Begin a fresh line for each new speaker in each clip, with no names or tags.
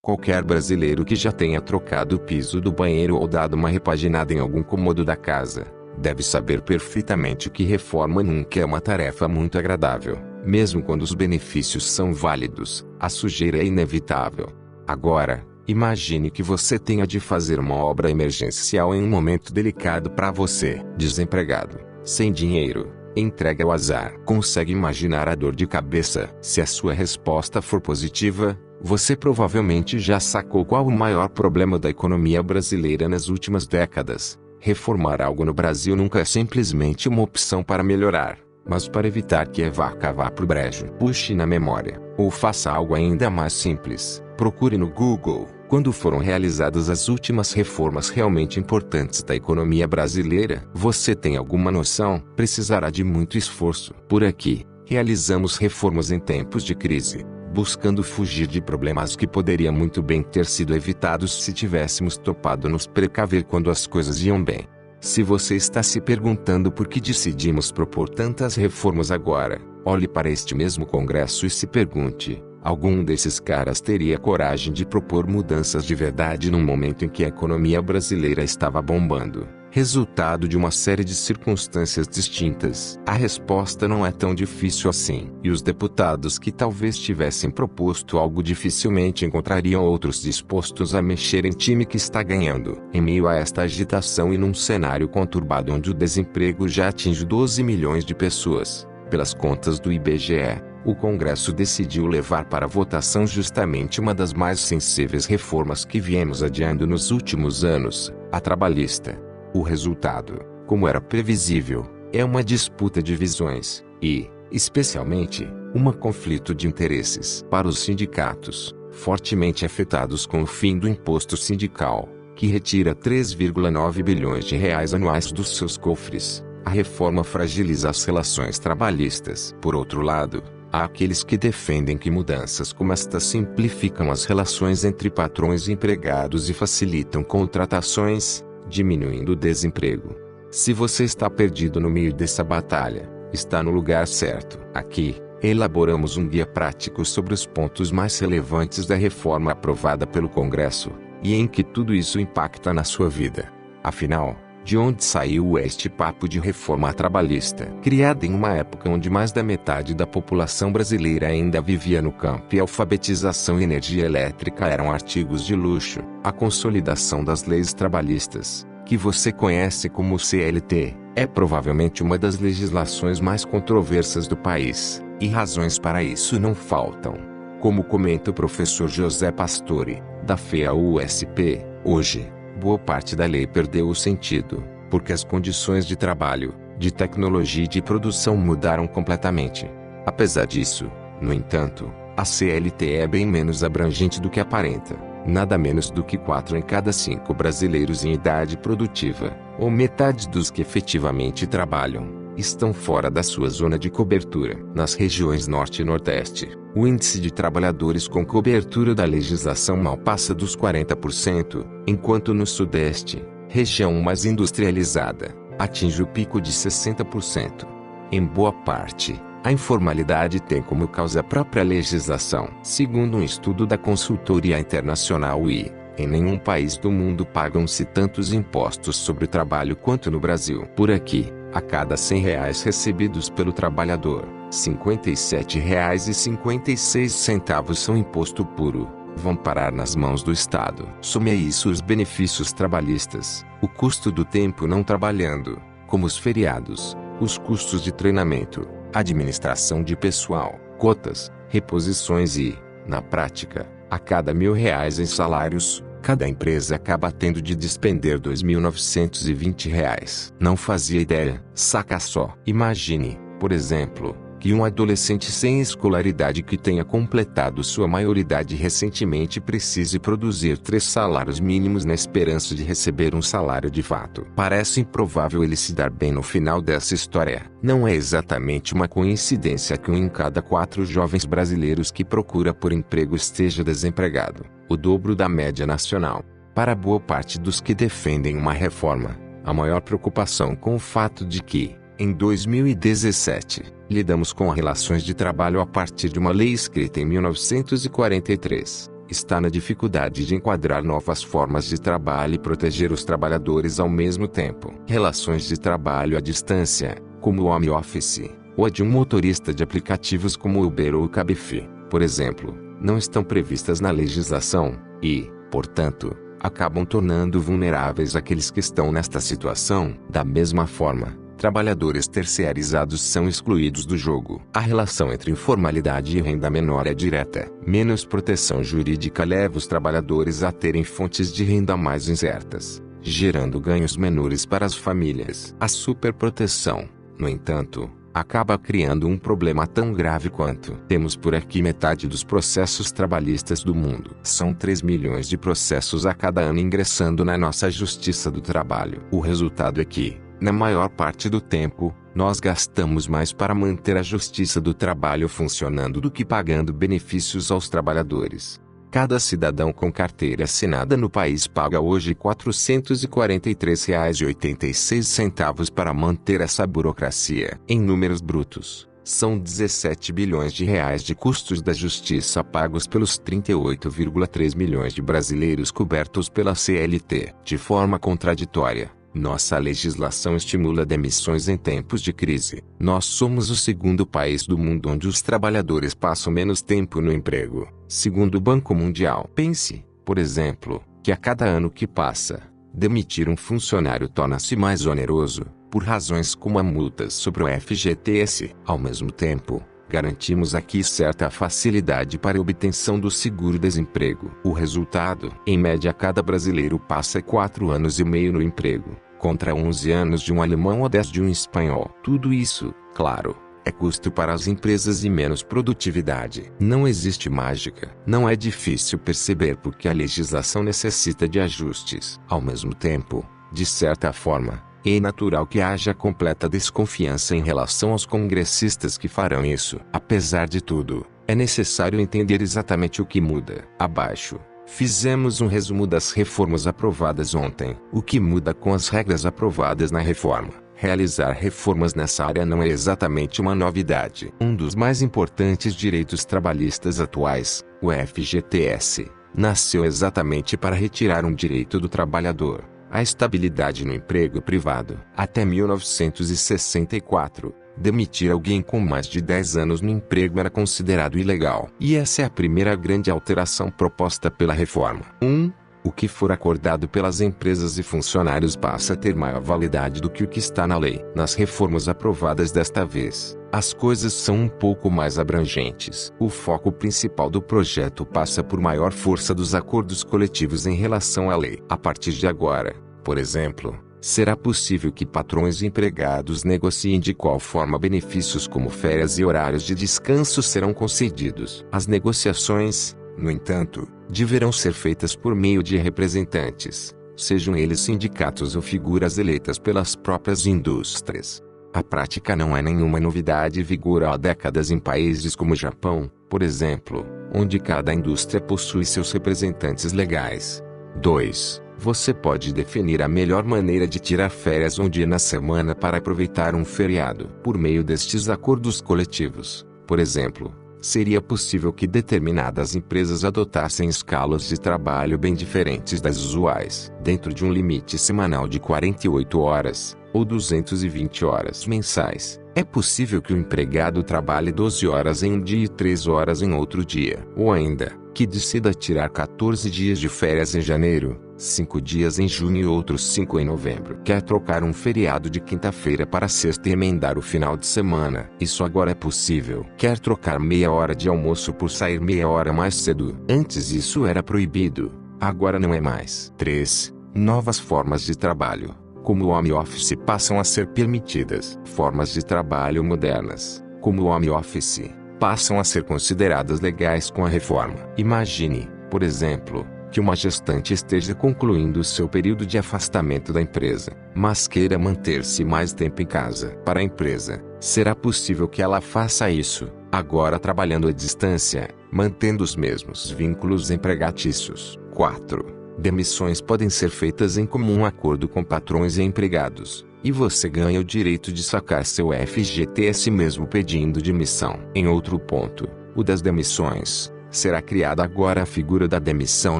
Qualquer brasileiro que já tenha trocado o piso do banheiro ou dado uma repaginada em algum cômodo da casa, deve saber perfeitamente que reforma nunca é uma tarefa muito agradável. Mesmo quando os benefícios são válidos, a sujeira é inevitável. Agora, imagine que você tenha de fazer uma obra emergencial em um momento delicado para você, desempregado, sem dinheiro, entregue ao azar. Consegue imaginar a dor de cabeça? Se a sua resposta for positiva, você provavelmente já sacou qual o maior problema da economia brasileira nas últimas décadas. Reformar algo no Brasil nunca é simplesmente uma opção para melhorar, mas para evitar que vá pro brejo. Puxe na memória, ou faça algo ainda mais simples. Procure no Google quando foram realizadas as últimas reformas realmente importantes da economia brasileira. Você tem alguma noção? Precisará de muito esforço. Por aqui, realizamos reformas em tempos de crise, buscando fugir de problemas que poderiam muito bem ter sido evitados se tivéssemos topado nos precaver quando as coisas iam bem. Se você está se perguntando por que decidimos propor tantas reformas agora, olhe para este mesmo Congresso e se pergunte: algum desses caras teria coragem de propor mudanças de verdade num momento em que a economia brasileira estava bombando? Resultado de uma série de circunstâncias distintas. A resposta não é tão difícil assim. E os deputados que talvez tivessem proposto algo dificilmente encontrariam outros dispostos a mexer em time que está ganhando. Em meio a esta agitação e num cenário conturbado onde o desemprego já atinge 12 milhões de pessoas, pelas contas do IBGE, o Congresso decidiu levar para votação justamente uma das mais sensíveis reformas que viemos adiando nos últimos anos, a trabalhista. O resultado, como era previsível, é uma disputa de visões e, especialmente, um conflito de interesses. Para os sindicatos, fortemente afetados com o fim do imposto sindical, que retira 3,9 bilhões de reais anuais dos seus cofres, a reforma fragiliza as relações trabalhistas. Por outro lado, há aqueles que defendem que mudanças como esta simplificam as relações entre patrões e empregados e facilitam contratações, diminuindo o desemprego. Se você está perdido no meio dessa batalha, está no lugar certo. Aqui, elaboramos um guia prático sobre os pontos mais relevantes da reforma aprovada pelo Congresso, e em que tudo isso impacta na sua vida. Afinal, de onde saiu este papo de reforma trabalhista? Criada em uma época onde mais da metade da população brasileira ainda vivia no campo e alfabetização e energia elétrica eram artigos de luxo, a consolidação das leis trabalhistas, que você conhece como CLT, é provavelmente uma das legislações mais controversas do país, e razões para isso não faltam. Como comenta o professor José Pastore, da FEA-USP, hoje, boa parte da lei perdeu o sentido, porque as condições de trabalho, de tecnologia e de produção mudaram completamente. Apesar disso, no entanto, a CLT é bem menos abrangente do que aparenta. Nada menos do que 4 em cada 5 brasileiros em idade produtiva, ou metade dos que efetivamente trabalham, estão fora da sua zona de cobertura. Nas regiões Norte e Nordeste, o índice de trabalhadores com cobertura da legislação mal passa dos 40%, enquanto no Sudeste, região mais industrializada, atinge o pico de 60%. Em boa parte, a informalidade tem como causa a própria legislação. Segundo um estudo da consultoria internacional em nenhum país do mundo pagam-se tantos impostos sobre o trabalho quanto no Brasil. Por aqui, a cada R$ 100 recebidos pelo trabalhador, R$ 57,56 são imposto puro, vão parar nas mãos do Estado. Some a isso os benefícios trabalhistas, o custo do tempo não trabalhando, como os feriados, os custos de treinamento, administração de pessoal, cotas, reposições e, na prática, a cada R$ 1.000 em salários, cada empresa acaba tendo de despender R$ 2.920. Não fazia ideia. Saca só. Imagine, por exemplo, que um adolescente sem escolaridade que tenha completado sua maioridade recentemente precise produzir 3 salários mínimos na esperança de receber um salário de fato. Parece improvável ele se dar bem no final dessa história. Não é exatamente uma coincidência que 1 em cada 4 jovens brasileiros que procura por emprego esteja desempregado, o dobro da média nacional. Para boa parte dos que defendem uma reforma, a maior preocupação com o fato de que, em 2017, lidamos com relações de trabalho a partir de uma lei escrita em 1943. está na dificuldade de enquadrar novas formas de trabalho e proteger os trabalhadores ao mesmo tempo. Relações de trabalho à distância, como o home office, ou a de um motorista de aplicativos como o Uber ou o Cabify, por exemplo, não estão previstas na legislação e, portanto, acabam tornando vulneráveis aqueles que estão nesta situação. Da mesma forma, trabalhadores terceirizados são excluídos do jogo. A relação entre informalidade e renda menor é direta. Menos proteção jurídica leva os trabalhadores a terem fontes de renda mais incertas, gerando ganhos menores para as famílias. A superproteção, no entanto, acaba criando um problema tão grave quanto. Temos por aqui metade dos processos trabalhistas do mundo. São 3 milhões de processos a cada ano ingressando na nossa Justiça do Trabalho. O resultado é que, na maior parte do tempo, nós gastamos mais para manter a Justiça do Trabalho funcionando do que pagando benefícios aos trabalhadores. Cada cidadão com carteira assinada no país paga hoje R$ 443,86 para manter essa burocracia. Em números brutos, são 17 bilhões de reais de custos da justiça pagos pelos 38,3 milhões de brasileiros cobertos pela CLT. De forma contraditória, nossa legislação estimula demissões em tempos de crise. Nós somos o segundo país do mundo onde os trabalhadores passam menos tempo no emprego, segundo o Banco Mundial. Pense, por exemplo, que a cada ano que passa, demitir um funcionário torna-se mais oneroso, por razões como a multa sobre o FGTS. Ao mesmo tempo, garantimos aqui certa facilidade para a obtenção do seguro-desemprego. O resultado, em média cada brasileiro passa 4 anos e meio no emprego, contra 11 anos de um alemão ou 10 de um espanhol. Tudo isso, claro, é custo para as empresas e menos produtividade. Não existe mágica. Não é difícil perceber porque a legislação necessita de ajustes. Ao mesmo tempo, de certa forma, é natural que haja completa desconfiança em relação aos congressistas que farão isso. Apesar de tudo, é necessário entender exatamente o que muda. Abaixo, fizemos um resumo das reformas aprovadas ontem. O que muda com as regras aprovadas na reforma? Realizar reformas nessa área não é exatamente uma novidade. Um dos mais importantes direitos trabalhistas atuais, o FGTS, nasceu exatamente para retirar um direito do trabalhador: a estabilidade no emprego privado. Até 1964, demitir alguém com mais de 10 anos no emprego era considerado ilegal. E essa é a primeira grande alteração proposta pela reforma. 1. O que for acordado pelas empresas e funcionários passa a ter maior validade do que o que está na lei. Nas reformas aprovadas desta vez, as coisas são um pouco mais abrangentes. O foco principal do projeto passa por maior força dos acordos coletivos em relação à lei. A partir de agora, por exemplo, será possível que patrões e empregados negociem de qual forma benefícios como férias e horários de descanso serão concedidos. As negociações, no entanto, deverão ser feitas por meio de representantes, sejam eles sindicatos ou figuras eleitas pelas próprias indústrias. A prática não é nenhuma novidade e vigora há décadas em países como o Japão, por exemplo, onde cada indústria possui seus representantes legais. 2. Você pode definir a melhor maneira de tirar férias um dia na semana para aproveitar um feriado. Por meio destes acordos coletivos, por exemplo, seria possível que determinadas empresas adotassem escalas de trabalho bem diferentes das usuais, dentro de um limite semanal de 48 horas, ou 220 horas mensais. É possível que o empregado trabalhe 12 horas em um dia e 3 horas em outro dia. Ou ainda, que decida tirar 14 dias de férias em janeiro, 5 dias em junho e outros 5 em novembro. Quer trocar um feriado de quinta-feira para sexta e emendar o final de semana? Isso agora é possível. Quer trocar meia hora de almoço por sair meia hora mais cedo? Antes isso era proibido. Agora não é mais. 3. Novas formas de trabalho, como o home office, passam a ser permitidas. Formas de trabalho modernas, como o home office, passam a ser consideradas legais com a reforma. Imagine, por exemplo, que uma gestante esteja concluindo seu período de afastamento da empresa, mas queira manter-se mais tempo em casa. Para a empresa, será possível que ela faça isso, agora trabalhando à distância, mantendo os mesmos vínculos empregatícios. 4. Demissões podem ser feitas em comum acordo com patrões e empregados, e você ganha o direito de sacar seu FGTS mesmo pedindo demissão. Em outro ponto, o das demissões, Será criada agora a figura da demissão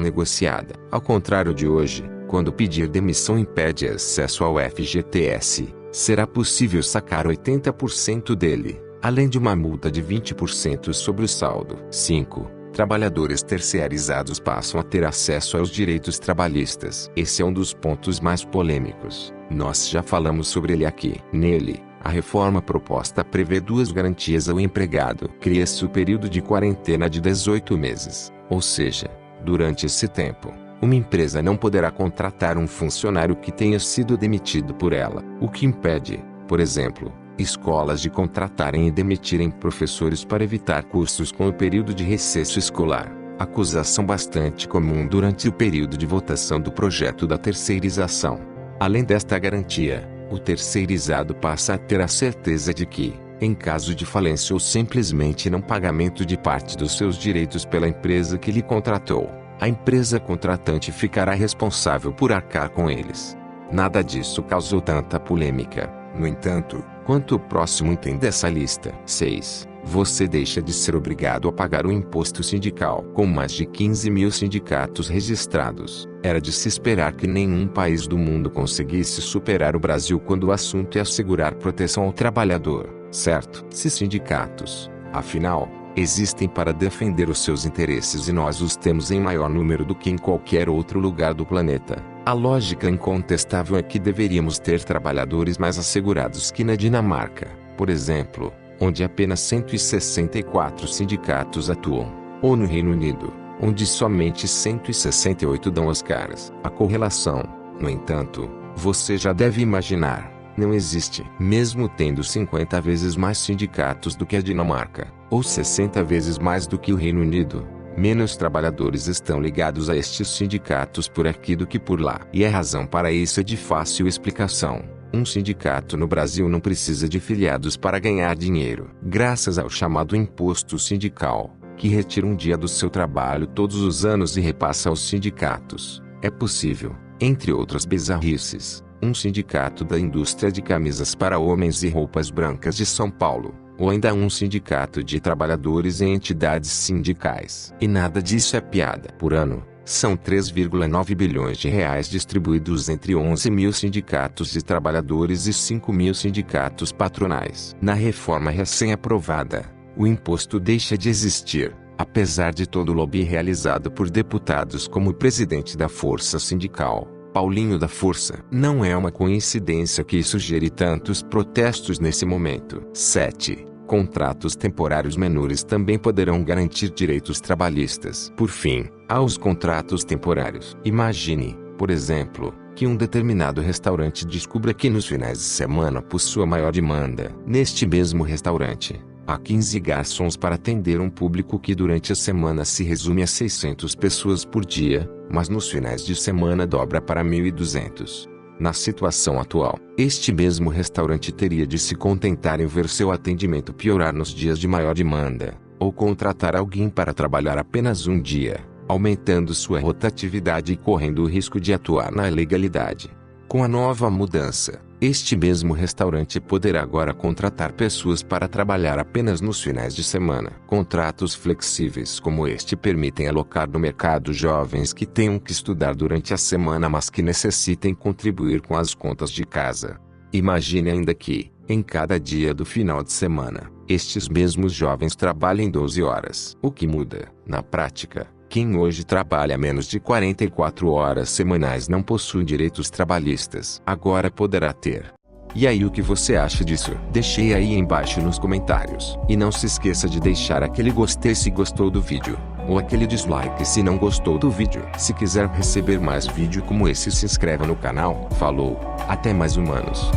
negociada. Ao contrário de hoje, quando pedir demissão impede acesso ao FGTS, será possível sacar 80% dele, além de uma multa de 20% sobre o saldo. 5. Trabalhadores terceirizados passam a ter acesso aos direitos trabalhistas. Esse é um dos pontos mais polêmicos. Nós já falamos sobre ele aqui. Nele, a reforma proposta prevê duas garantias ao empregado. Cria-se o período de quarentena de 18 meses. Ou seja, durante esse tempo, uma empresa não poderá contratar um funcionário que tenha sido demitido por ela. O que impede, por exemplo, escolas de contratarem e demitirem professores para evitar custos com o período de recesso escolar. Acusação bastante comum durante o período de votação do projeto da terceirização. Além desta garantia, o terceirizado passa a ter a certeza de que, em caso de falência ou simplesmente não pagamento de parte dos seus direitos pela empresa que lhe contratou, a empresa contratante ficará responsável por arcar com eles. Nada disso causou tanta polêmica, no entanto, quanto o próximo item dessa lista. 6. Você deixa de ser obrigado a pagar o imposto sindical. Com mais de 15 mil sindicatos registrados, era de se esperar que nenhum país do mundo conseguisse superar o Brasil quando o assunto é assegurar proteção ao trabalhador, certo? Se sindicatos, afinal, existem para defender os seus interesses e nós os temos em maior número do que em qualquer outro lugar do planeta, a lógica incontestável é que deveríamos ter trabalhadores mais assegurados que na Dinamarca, por exemplo, onde apenas 164 sindicatos atuam, ou no Reino Unido, onde somente 168 dão as caras. A correlação, no entanto, você já deve imaginar, não existe. Mesmo tendo 50 vezes mais sindicatos do que a Dinamarca, ou 60 vezes mais do que o Reino Unido, menos trabalhadores estão ligados a estes sindicatos por aqui do que por lá. E a razão para isso é de fácil explicação. Um sindicato no Brasil não precisa de filiados para ganhar dinheiro. Graças ao chamado imposto sindical, que retira um dia do seu trabalho todos os anos e repassa aos sindicatos, é possível, entre outras bizarrices, um sindicato da indústria de camisas para homens e roupas brancas de São Paulo, ou ainda um sindicato de trabalhadores em entidades sindicais. E nada disso é piada. Por ano, são 3,9 bilhões de reais distribuídos entre 11 mil sindicatos de trabalhadores e 5 mil sindicatos patronais. Na reforma recém-aprovada, o imposto deixa de existir, apesar de todo o lobby realizado por deputados como o presidente da Força Sindical, Paulinho da Força. Não é uma coincidência que isso gere tantos protestos nesse momento. 7. Contratos temporários menores também poderão garantir direitos trabalhistas. Por fim, há os contratos temporários. Imagine, por exemplo, que um determinado restaurante descubra que nos finais de semana possua maior demanda. Neste mesmo restaurante, há 15 garçons para atender um público que durante a semana se resume a 600 pessoas por dia, mas nos finais de semana dobra para 1.200. Na situação atual, este mesmo restaurante teria de se contentar em ver seu atendimento piorar nos dias de maior demanda, ou contratar alguém para trabalhar apenas um dia, aumentando sua rotatividade e correndo o risco de atuar na ilegalidade. Com a nova mudança, este mesmo restaurante poderá agora contratar pessoas para trabalhar apenas nos finais de semana. Contratos flexíveis como este permitem alocar no mercado jovens que tenham que estudar durante a semana mas que necessitem contribuir com as contas de casa. Imagine ainda que, em cada dia do final de semana, estes mesmos jovens trabalhem 12 horas. O que muda, na prática? Quem hoje trabalha menos de 44 horas semanais não possui direitos trabalhistas. Agora poderá ter. E aí, o que você acha disso? Deixe aí embaixo nos comentários. E não se esqueça de deixar aquele gostei se gostou do vídeo, ou aquele dislike se não gostou do vídeo. Se quiser receber mais vídeo como esse, se inscreva no canal. Falou, até mais humanos.